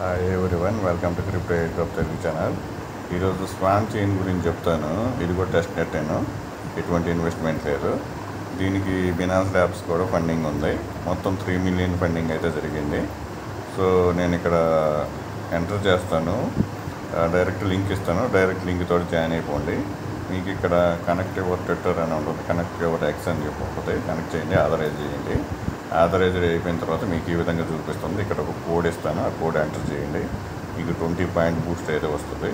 Hi everyone, welcome to crypto air drop Telugu channel. ఈరోజు Schwann chain గురించి చెప్తాను. ఇది కూడా టెస్ట్ నెట్టాను, ఎటువంటి ఇన్వెస్ట్మెంట్ లేదు. దీనికి బినాన్స్ ల్యాబ్స్ కూడా ఫండింగ్ ఉంది. మొత్తం 3 మిలియన్ ఫండింగ్ అయితే జరిగింది. సో నేను ఇక్కడ ఎంటర్ చేస్తాను, డైరెక్ట్ లింక్ ఇస్తాను. డైరెక్ట్ లింక్ తోటి జాయిన్ అయిపోండి. మీకు ఇక్కడ కనెక్ట్ యువర్ ట్విట్టర్ అని ఉంటుంది, కనెక్ట్ యువర్ ఎక్స్ అని చెప్పి ఉంటుంది. కనెక్ట్ చేయండి, ఆథరైజ్ చేయండి. ఆథరైజ్డ్ అయిపోయిన తర్వాత మీకు ఈ విధంగా చూపిస్తుంది. ఇక్కడ ఒక కోడ్ ఇస్తాను, ఆ కోడ్ ఎంటర్ చేయండి. మీకు 20 పాయింట్ బూస్ట్ అయితే వస్తుంది.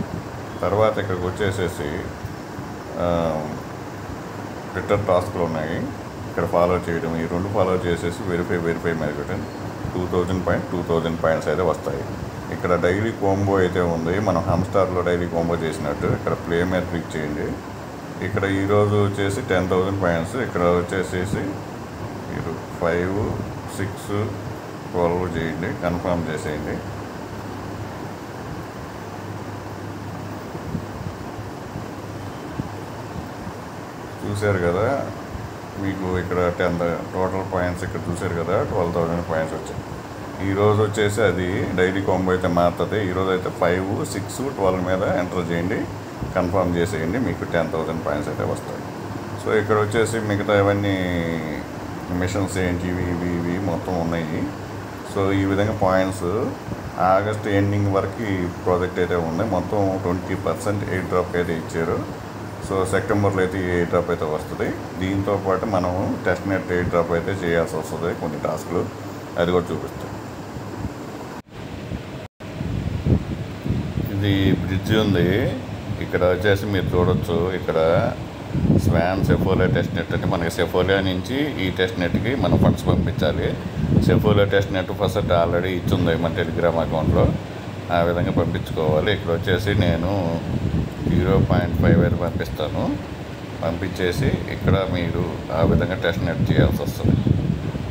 తర్వాత ఇక్కడికి వచ్చేసేసి ట్విట్టర్ టాస్క్లు ఉన్నాయి, ఇక్కడ ఫాలో చేయడం. ఈ 2 ఫాలో చేసేసి వెరిఫై మీద పెట్టండి. 2000 పాయింట్స్ అయితే వస్తాయి. ఇక్కడ డైలీ కోంబో అయితే ఉంది, మనం హామ్స్టార్లో డైలీ కోంబో చేసినట్టు. ఇక్కడ ప్లే మీద క్లిక్ చేయండి. ఇక్కడ ఈరోజు వచ్చేసి 10,000 పాయింట్స్. ఇక్కడ వచ్చేసేసి మీరు 5, 6, 12 చేయండి, కన్ఫర్మ్ చేసేయండి. చూశారు కదా, మీకు ఇక్కడ 10 టోటల్ పాయింట్స్ ఇక్కడ చూశారు కదా, 12,000 పాయింట్స్ వచ్చాయి. ఈరోజు వచ్చేసి అది డైలీ కాంబో అయితే మారుతుంది. ఈరోజు అయితే 5, 6, 12 మీద ఎంటర్ చేయండి, కన్ఫర్మ్ చేసేయండి. మీకు 10,000 పాయింట్స్ అయితే వస్తాయి. సో ఇక్కడ వచ్చేసి మిగతా ఇవన్నీ మిషన్స్ ఏంటి, ఇవి మొత్తం ఉన్నాయి. సో ఈ విధంగా పాయింట్స్ ఆగస్ట్ ఎండింగ్ వరకు ఈ ప్రాజెక్ట్ అయితే ఉంది. మొత్తం 20% ఎయిర్ డ్రాప్ అయితే ఇచ్చారు. సో సెప్టెంబర్లో అయితే ఈ ఎయిర్ డ్రాప్ అయితే వస్తుంది. దీంతోపాటు మనం టెస్ట్ నెట్ ఎయిర్ డ్రాప్ అయితే చేయాల్సి వస్తుంది, కొన్ని టాస్క్లు. అది కూడా చూపిస్తాం. ఇది బ్రిడ్జ్ ఉంది, ఇక్కడ వచ్చేసి మీరు చూడొచ్చు. ఇక్కడ స్వాన్ సెఫోలియా టెస్ట్ నెట్ అంటే మనకి సెఫోలియా నుంచి ఈ టెస్ట్ నెట్కి మనం ఫండ్స్ పంపించాలి. సెఫోలియా టెస్ట్ నెట్ ఫస్ట్ ఆల్రెడీ ఇచ్చింది మన టెలిగ్రామ్ అకౌంట్లో, ఆ విధంగా పంపించుకోవాలి. ఇక్కడ వచ్చేసి నేను 0.5 అయితే పంపిస్తాను. పంపించేసి ఇక్కడ మీరు ఆ విధంగా టెస్ట్ నెట్ చేయాల్సి వస్తుంది.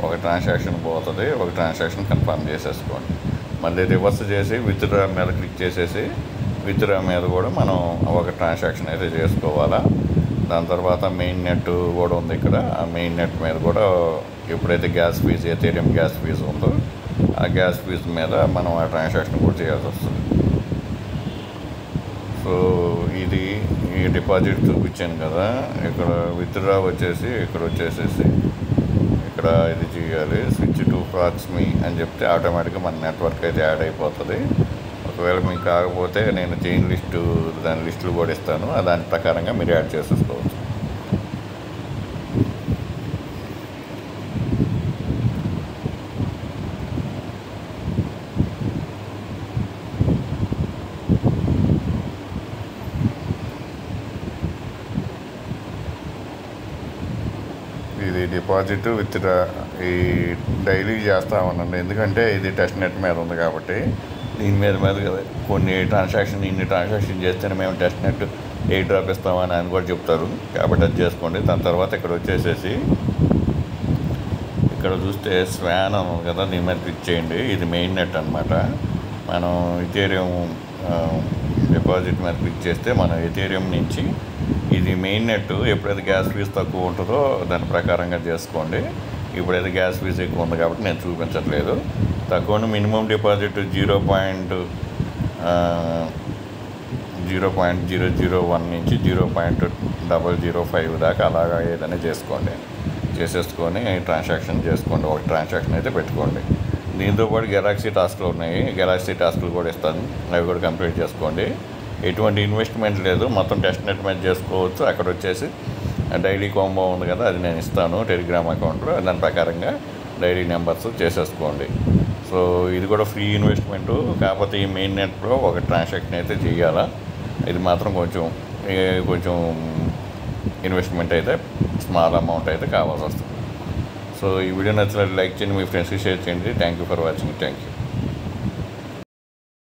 ఒక ట్రాన్సాక్షన్ పోతుంది, ఒక ట్రాన్సాక్షన్ కన్ఫర్మ్ చేసేసుకోండి. మళ్ళీ రివర్స్ చేసి విత్డ్రా మీద క్లిక్ చేసేసి విత్డ్రా మీద కూడా మనం ఒక ట్రాన్సాక్షన్ అయితే చేసుకోవాలా. దాని తర్వాత మెయిన్ నెట్ కూడా ఉంది ఇక్కడ. ఆ మెయిన్ నెట్ మీద కూడా ఎప్పుడైతే gas fee, Ethereum gas fee ఉందో ఆ గ్యాస్ ఫీజు మీద మనం ఆ ట్రాన్సాక్షన్ కూడా చేయాల్సి వస్తుంది. సో ఇది ఈ డిపాజిట్ చూపించాను కదా, ఇక్కడ విత్డ్రా వచ్చేసి ఇక్కడ వచ్చేసేసి ఇక్కడ ఇది చేయాలి. స్విచ్ టు ప్రాక్స్మీ అని చెప్తే ఆటోమేటిక్గా మన నెట్వర్క్ అయితే యాడ్ అయిపోతుంది. ఒకవేళ మీకు కాకపోతే నేను చైన్ లిస్టు, దాని లిస్టులు కూడా ఇస్తాను, దాని ప్రకారంగా మీరు యాడ్ చేసేసుకోవచ్చు. ఇది డిపాజిట్ విత్డ్రా ఈ డైలీ చేస్తూ ఉండండి, ఎందుకంటే ఇది టెస్ట్ నెట్ మీద ఉంది కాబట్టి దీని మీద కదా కొన్ని ట్రాన్సాక్షన్, ఇన్ని ట్రాన్సాక్షన్ చేస్తేనే మేము టెస్ట్ నెట్ ఎయిర్ డ్రాప్ ఇస్తామని ఆయన కూడా చెప్తారు. కాబట్టి అది చేసుకోండి. దాని తర్వాత ఇక్కడ వచ్చేసేసి ఇక్కడ చూస్తే స్వాన్ అని ఉంది కదా, దీని మీద క్లిక్ చేయండి. ఇది మెయిన్ నెట్ అనమాట. మనం ఎథీరియం డిపాజిట్ మీద క్లిక్ చేస్తే మన ఎథీరియం నుంచి ఇది మెయిన్ నెట్. ఎప్పుడైతే గ్యాస్ ఫీజు తక్కువ ఉంటుందో దాని ప్రకారంగా చేసుకోండి. ఇప్పుడైతే గ్యాస్ ఫీజు ఎక్కువ ఉంది కాబట్టి నేను చూపించట్లేదు. తక్కువ మినిమం డిపాజిట్ 0.001 నుంచి 0.005 దాకా అలాగా ఏదైనా చేసుకోండి. చేసేసుకొని ట్రాన్సాక్షన్ చేసుకోండి, ఒక ట్రాన్సాక్షన్ అయితే పెట్టుకోండి. దీంతోపాటు గెలాక్సీ టాస్క్లు ఉన్నాయి, గెలాక్సీ టాస్క్లు కూడా ఇస్తాను, అవి కూడా కంప్లీట్ చేసుకోండి. ఎటువంటి ఇన్వెస్ట్మెంట్ లేదు, మొత్తం టెస్ట్ నెట్ మీద చేసుకోవచ్చు. అక్కడ వచ్చేసి డైలీ కాంబో ఉంది కదా, అది నేను ఇస్తాను టెలిగ్రామ్ అకౌంట్లో. దాని ప్రకారంగా డైలీ నెంబర్స్ చేసేసుకోండి. సో ఇది కూడా ఫ్రీ ఇన్వెస్ట్మెంటు, కాకపోతే ఈ మెయిన్ నెట్లో ఒక ట్రాన్సాక్షన్ అయితే చేయాలా. ఇది మాత్రం కొంచెం ఇన్వెస్ట్మెంట్ అయితే స్మాల్ అమౌంట్ అయితే కావాల్సి వస్తుంది. సో ఈ వీడియో నచ్చినట్టు లైక్ చేయండి, మీ ఫ్రెండ్స్కి షేర్ చేయండి. Thank you for watching. Thank you.